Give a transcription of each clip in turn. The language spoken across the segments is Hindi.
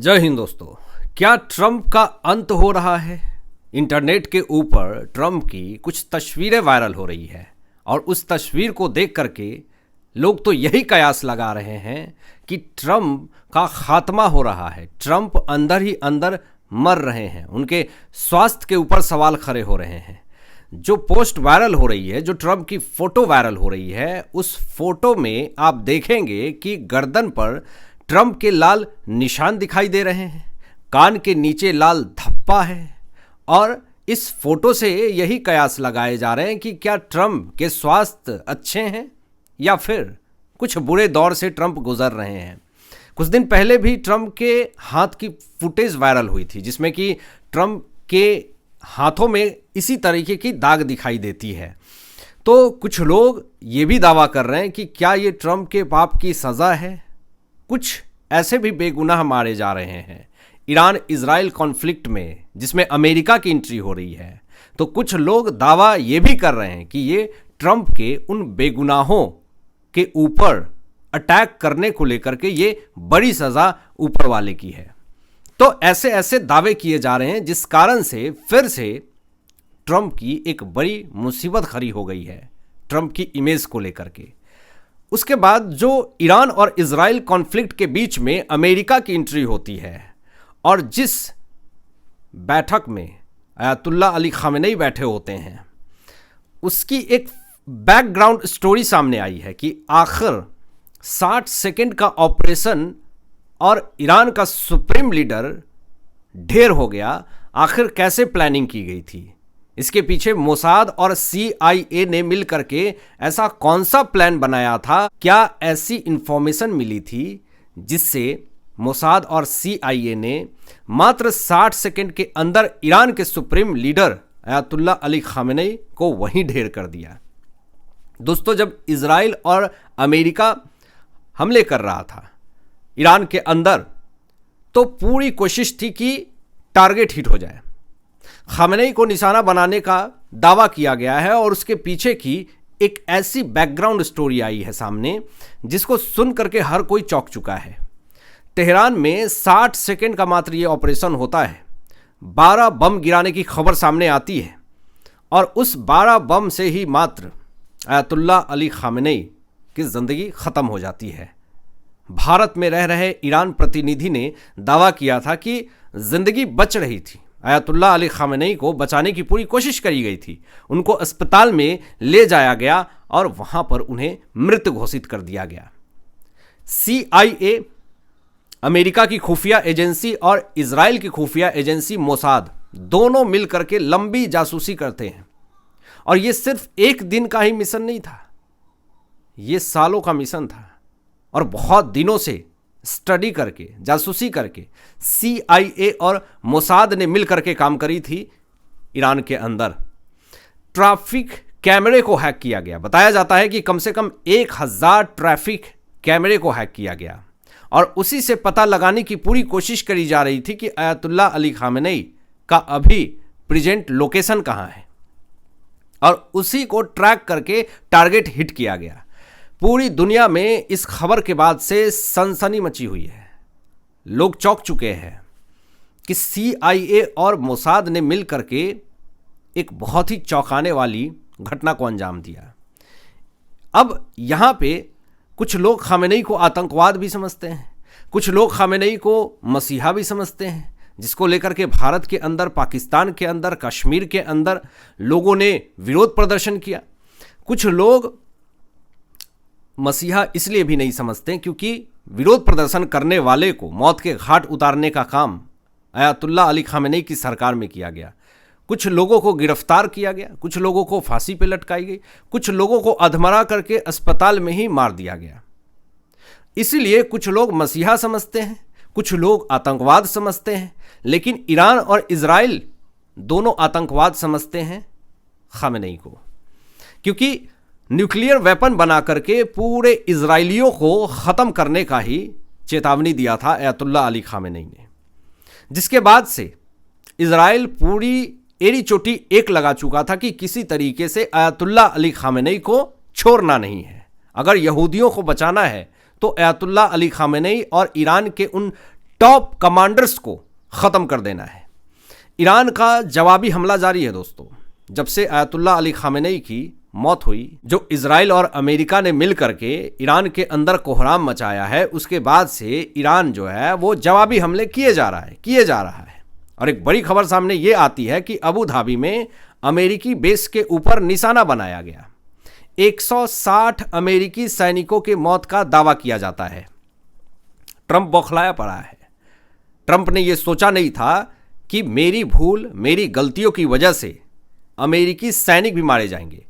जय हिंद दोस्तों। क्या ट्रंप का अंत हो रहा है? इंटरनेट के ऊपर ट्रंप की कुछ तस्वीरें वायरल हो रही है और उस तस्वीर को देख करके लोग तो यही कयास लगा रहे हैं कि ट्रंप का खात्मा हो रहा है। ट्रंप अंदर ही अंदर मर रहे हैं, उनके स्वास्थ्य के ऊपर सवाल खड़े हो रहे हैं। जो पोस्ट वायरल हो रही है, जो ट्रंप की फोटो वायरल हो रही है, उस फोटो में आप देखेंगे कि गर्दन पर ट्रंप के लाल निशान दिखाई दे रहे हैं, कान के नीचे लाल धब्बा है और इस फोटो से यही कयास लगाए जा रहे हैं कि क्या ट्रंप के स्वास्थ्य अच्छे हैं या फिर कुछ बुरे दौर से ट्रंप गुजर रहे हैं। कुछ दिन पहले भी ट्रंप के हाथ की फुटेज वायरल हुई थी जिसमें कि ट्रंप के हाथों में इसी तरीके की दाग दिखाई देती है। तो कुछ लोग ये भी दावा कर रहे हैं कि क्या ये ट्रंप के पाप की सज़ा है। कुछ ऐसे भी बेगुनाह मारे जा रहे हैं ईरान इजराइल कॉन्फ्लिक्ट में, जिसमें अमेरिका की एंट्री हो रही है। तो कुछ लोग दावा ये भी कर रहे हैं कि ये ट्रंप के उन बेगुनाहों के ऊपर अटैक करने को लेकर के ये बड़ी सज़ा ऊपर वाले की है। तो ऐसे ऐसे दावे किए जा रहे हैं जिस कारण से फिर से ट्रंप की एक बड़ी मुसीबत खड़ी हो गई है ट्रंप की इमेज को लेकर के। उसके बाद जो ईरान और इजराइल कॉन्फ्लिक्ट के बीच में अमेरिका की एंट्री होती है और जिस बैठक में अयातुल्ला अली खामेनेई बैठे होते हैं, उसकी एक बैकग्राउंड स्टोरी सामने आई है कि आखिर 60 सेकंड का ऑपरेशन और ईरान का सुप्रीम लीडर ढेर हो गया। आखिर कैसे प्लानिंग की गई थी, इसके पीछे मोसाद और CIA ने मिल करके ऐसा कौन सा प्लान बनाया था? क्या ऐसी इंफॉर्मेशन मिली थी जिससे मोसाद और CIA ने मात्र 60 सेकंड के अंदर ईरान के supreme leader Ayatollah Ali Khamenei को वहीं ढेर कर दिया। दोस्तों, जब इजराइल और अमेरिका हमले कर रहा था ईरान के अंदर, तो पूरी कोशिश थी कि टारगेट हिट हो जाए। खामेनेई को निशाना बनाने का दावा किया गया है और उसके पीछे की एक ऐसी बैकग्राउंड स्टोरी आई है सामने जिसको सुन करके हर कोई चौंक चुका है। तेहरान में 60 सेकंड का मात्र ये ऑपरेशन होता है, 12 बम गिराने की खबर सामने आती है और उस 12 बम से ही मात्र अयातुल्ला अली खामेनेई की ज़िंदगी ख़त्म हो जाती है। भारत में रह रहे ईरान प्रतिनिधि ने दावा किया था कि ज़िंदगी बच रही थी, अयातुल्ला अली खामेनेई को बचाने की पूरी कोशिश करी गई थी, उनको अस्पताल में ले जाया गया और वहाँ पर उन्हें मृत घोषित कर दिया गया। CIA, अमेरिका की खुफिया एजेंसी और इजराइल की खुफिया एजेंसी मोसाद दोनों मिल करके लंबी जासूसी करते हैं और ये सिर्फ एक दिन का ही मिशन नहीं था, ये सालों का मिशन था और बहुत दिनों से स्टडी करके, जासूसी करके CIA और मोसाद ने मिल करके काम करी थी। ईरान के अंदर ट्रैफिक कैमरे को हैक किया गया। बताया जाता है कि कम से कम 1000 ट्रैफिक कैमरे को हैक किया गया और उसी से पता लगाने की पूरी कोशिश करी जा रही थी कि अयातुल्ला अली खामेनेई का अभी प्रेजेंट लोकेशन कहाँ है और उसी को ट्रैक करके टारगेट हिट किया गया। पूरी दुनिया में इस खबर के बाद से सनसनी मची हुई है। लोग चौंक चुके हैं कि CIA और मोसाद ने मिल करके एक बहुत ही चौंकाने वाली घटना को अंजाम दिया। अब यहाँ पे कुछ लोग खामेनेई को आतंकवाद भी समझते हैं, कुछ लोग खामेनेई को मसीहा भी समझते हैं, जिसको लेकर के भारत के अंदर, पाकिस्तान के अंदर, कश्मीर के अंदर लोगों ने विरोध प्रदर्शन किया। कुछ लोग मसीहा इसलिए भी नहीं समझते क्योंकि विरोध प्रदर्शन करने वाले को मौत के घाट उतारने का काम अयातुल्ला अली खामेनेई की सरकार में किया गया। कुछ लोगों को गिरफ्तार किया गया, कुछ लोगों को फांसी पे लटकाई गई, कुछ लोगों को अधमरा करके अस्पताल में ही मार दिया गया। इसीलिए कुछ लोग मसीहा समझते हैं, कुछ लोग आतंकवाद समझते हैं, लेकिन ईरान और इजराइल दोनों आतंकवाद समझते हैं खामेनेई को, क्योंकि न्यूक्लियर वेपन बना करके पूरे इजराइलियों को ख़त्म करने का ही चेतावनी दिया था अयातुल्ला अली खामेनेई ने, जिसके बाद से इजराइल पूरी एड़ी चोटी एक लगा चुका था कि किसी तरीके से अयातुल्ला अली खामेनेई को छोड़ना नहीं है। अगर यहूदियों को बचाना है तो अयातुल्ला अली खामेनेई और ईरान के उन टॉप कमांडर्स को ख़त्म कर देना है। ईरान का जवाबी हमला जारी है दोस्तों। जब से आयतुल्लाह अली खामेनेई की मौत हुई, जो इजराइल और अमेरिका ने मिल करके ईरान के अंदर कोहराम मचाया है, उसके बाद से ईरान जो है वो जवाबी हमले किए जा रहा है। और एक बड़ी खबर सामने ये आती है कि अबू धाबी में अमेरिकी बेस के ऊपर निशाना बनाया गया। 160 अमेरिकी सैनिकों के मौत का दावा किया जाता है। ट्रंप बौखलाया पड़ा है। ट्रंप ने यह सोचा नहीं था कि मेरी भूल, मेरी गलतियों की वजह से अमेरिकी सैनिक भी मारे जाएंगे।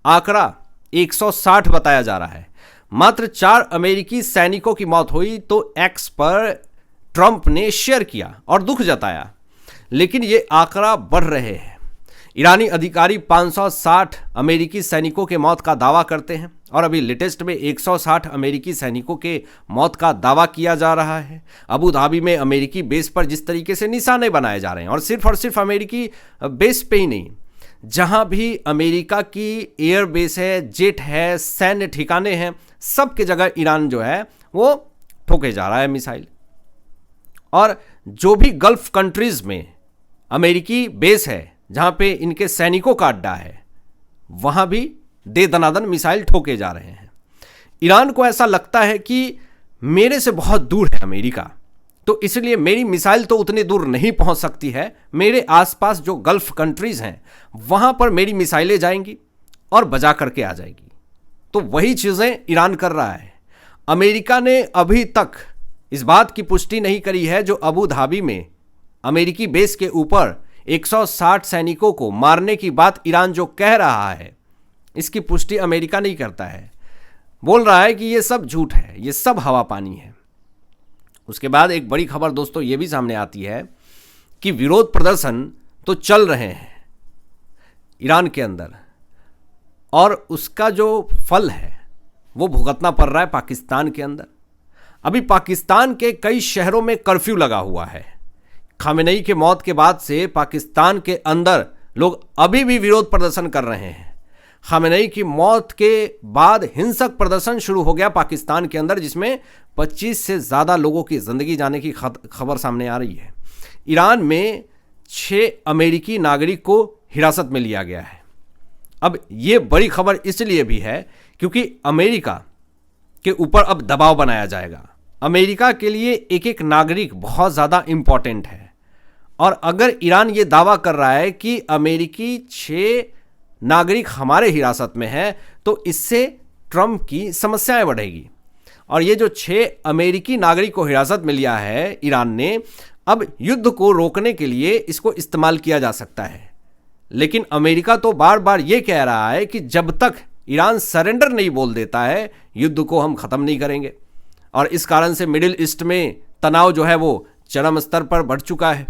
आंकड़ा 160 बताया जा रहा है। मात्र 4 अमेरिकी सैनिकों की मौत हुई तो एक्स पर ट्रंप ने शेयर किया और दुख जताया, लेकिन ये आंकड़ा बढ़ रहे हैं। ईरानी अधिकारी 560 अमेरिकी सैनिकों के मौत का दावा करते हैं और अभी लेटेस्ट में 160 अमेरिकी सैनिकों के मौत का दावा किया जा रहा है। अबू धाबी में अमेरिकी बेस पर जिस तरीके से निशाने बनाए जा रहे हैं, और सिर्फ अमेरिकी बेस पे ही नहीं, जहां भी अमेरिका की एयर बेस है, जेट है, सैन्य ठिकाने हैं, सब के जगह ईरान जो है वो ठोके जा रहा है मिसाइल। और जो भी गल्फ कंट्रीज में अमेरिकी बेस है, जहां पे इनके सैनिकों का अड्डा है, वहां भी दे दनादन मिसाइल ठोके जा रहे हैं। ईरान को ऐसा लगता है कि मेरे से बहुत दूर है अमेरिका, तो इसलिए मेरी मिसाइल तो उतनी दूर नहीं पहुंच सकती है। मेरे आसपास जो गल्फ कंट्रीज हैं वहां पर मेरी मिसाइलें जाएंगी और बजा करके आ जाएगी। तो वही चीजें ईरान कर रहा है। अमेरिका ने अभी तक इस बात की पुष्टि नहीं करी है जो अबू धाबी में अमेरिकी बेस के ऊपर 160 सैनिकों को मारने की बात ईरान जो कह रहा है, इसकी पुष्टि अमेरिका नहीं करता है। बोल रहा है कि ये सब झूठ है, ये सब हवा पानी है। उसके बाद एक बड़ी खबर दोस्तों ये भी सामने आती है कि विरोध प्रदर्शन तो चल रहे हैं ईरान के अंदर, और उसका जो फल है वो भुगतना पड़ रहा है पाकिस्तान के अंदर। अभी पाकिस्तान के कई शहरों में कर्फ्यू लगा हुआ है। खामेनेई के मौत के बाद से पाकिस्तान के अंदर लोग अभी भी विरोध प्रदर्शन कर रहे हैं। खामेनेई की मौत के बाद हिंसक प्रदर्शन शुरू हो गया पाकिस्तान के अंदर, जिसमें 25 से ज़्यादा लोगों की ज़िंदगी जाने की खबर सामने आ रही है। ईरान में 6 अमेरिकी नागरिक को हिरासत में लिया गया है। अब ये बड़ी खबर इसलिए भी है क्योंकि अमेरिका के ऊपर अब दबाव बनाया जाएगा। अमेरिका के लिए एक एक नागरिक बहुत ज़्यादा इम्पॉर्टेंट है, और अगर ईरान ये दावा कर रहा है कि अमेरिकी 6 नागरिक हमारे हिरासत में हैं, तो इससे ट्रंप की समस्याएं बढ़ेगी। और ये जो 6 अमेरिकी नागरिक को हिरासत में लिया है ईरान ने, अब युद्ध को रोकने के लिए इसको इस्तेमाल किया जा सकता है। लेकिन अमेरिका तो बार बार ये कह रहा है कि जब तक ईरान सरेंडर नहीं बोल देता है, युद्ध को हम ख़त्म नहीं करेंगे। और इस कारण से मिडिल ईस्ट में तनाव जो है वो चरम स्तर पर बढ़ चुका है।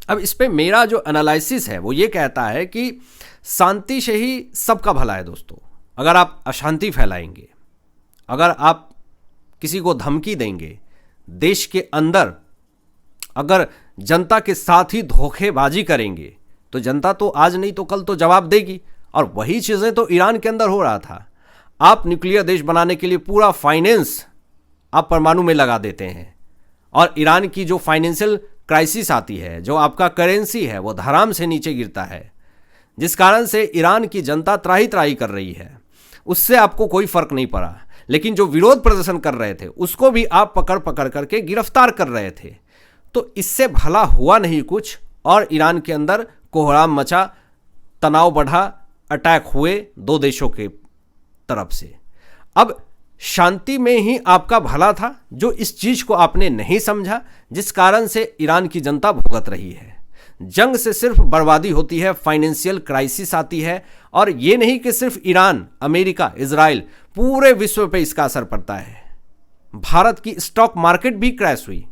अब इस पे मेरा जो एनालिसिस है वो ये कहता है कि शांति से ही सबका भला है दोस्तों। अगर आप अशांति फैलाएंगे, अगर आप किसी को धमकी देंगे, देश के अंदर अगर जनता के साथ ही धोखेबाजी करेंगे, तो जनता तो आज नहीं तो कल तो जवाब देगी। और वही चीज़ें तो ईरान के अंदर हो रहा था। आप न्यूक्लियर देश बनाने के लिए पूरा फाइनेंस आप परमाणु में लगा देते हैं, और ईरान की जो फाइनेंशियल क्राइसिस आती है, जो आपका करेंसी है वो धराम से नीचे गिरता है, जिस कारण से ईरान की जनता त्राही त्राही कर रही है। उससे आपको कोई फर्क नहीं पड़ा। लेकिन जो विरोध प्रदर्शन कर रहे थे उसको भी आप पकड़ पकड़ करके गिरफ्तार कर रहे थे। तो इससे भला हुआ नहीं कुछ, और ईरान के अंदर कोहराम मचा, तनाव बढ़ा, अटैक हुए 2 देशों के तरफ से। अब शांति में ही आपका भला था, जो इस चीज को आपने नहीं समझा, जिस कारण से ईरान की जनता भुगत रही है। जंग से सिर्फ बर्बादी होती है, फाइनेंशियल क्राइसिस आती है, और ये नहीं कि सिर्फ ईरान, अमेरिका, इजराइल, पूरे विश्व पे इसका असर पड़ता है। भारत की स्टॉक मार्केट भी क्रैश हुई।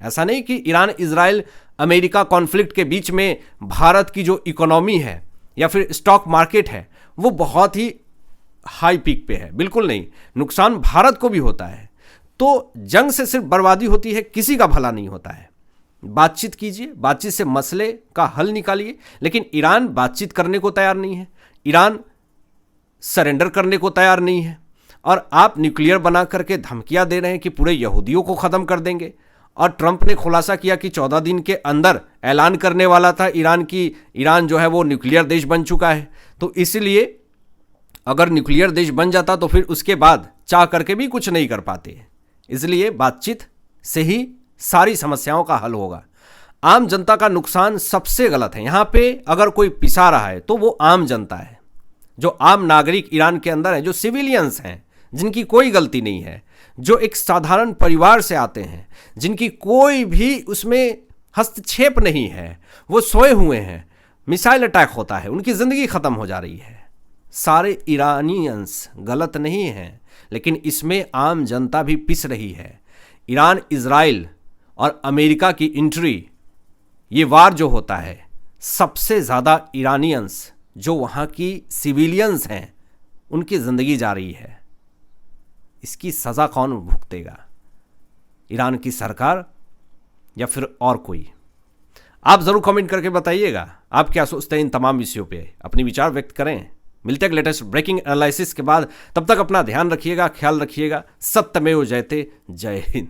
ऐसा नहीं कि ईरान, इजराइल, अमेरिका कॉन्फ्लिक्ट के बीच में भारत की जो इकोनॉमी है या फिर स्टॉक मार्केट है वो बहुत ही हाई पीक पे है, बिल्कुल नहीं। नुकसान भारत को भी होता है। तो जंग से सिर्फ बर्बादी होती है, किसी का भला नहीं होता है। बातचीत कीजिए, बातचीत से मसले का हल निकालिए। लेकिन ईरान बातचीत करने को तैयार नहीं है, ईरान सरेंडर करने को तैयार नहीं है, और आप न्यूक्लियर बना करके धमकियां दे रहे हैं कि पूरे यहूदियों को ख़त्म कर देंगे, और ट्रंप ने खुलासा किया कि 14 दिन के अंदर ऐलान करने वाला था ईरान जो है वो न्यूक्लियर देश बन चुका है। तो इसलिए अगर न्यूक्लियर देश बन जाता तो फिर उसके बाद चाह करके भी कुछ नहीं कर पाते। इसलिए बातचीत से ही सारी समस्याओं का हल होगा। आम जनता का नुकसान सबसे गलत है। यहां पे अगर कोई पिसा रहा है तो वो आम जनता है, जो आम नागरिक ईरान के अंदर है, जो सिविलियंस हैं, जिनकी कोई गलती नहीं है, जो एक साधारण परिवार से आते हैं, जिनकी कोई भी उसमें हस्तक्षेप नहीं है, वो सोए हुए हैं, मिसाइल अटैक होता है, उनकी ज़िंदगी ख़त्म हो जा रही है। सारे ईरानियंस गलत नहीं हैं, लेकिन इसमें आम जनता भी पिस रही है। ईरान, इजराइल और अमेरिका की एंट्री, ये वार जो होता है, सबसे ज़्यादा ईरानियंस जो वहाँ की सिविलियंस हैं उनकी ज़िंदगी जा रही है। इसकी सज़ा कौन भुगतेगा? ईरान की सरकार या फिर और कोई? आप ज़रूर कमेंट करके बताइएगा आप क्या सोचते हैं इन तमाम विषयों पे। अपने विचार व्यक्त करें। मिलते हैं लेटेस्ट ब्रेकिंग एनालिसिस के बाद। तब तक अपना ध्यान रखिएगा, ख्याल रखिएगा। सत्यमेव जयते। जय हिंद।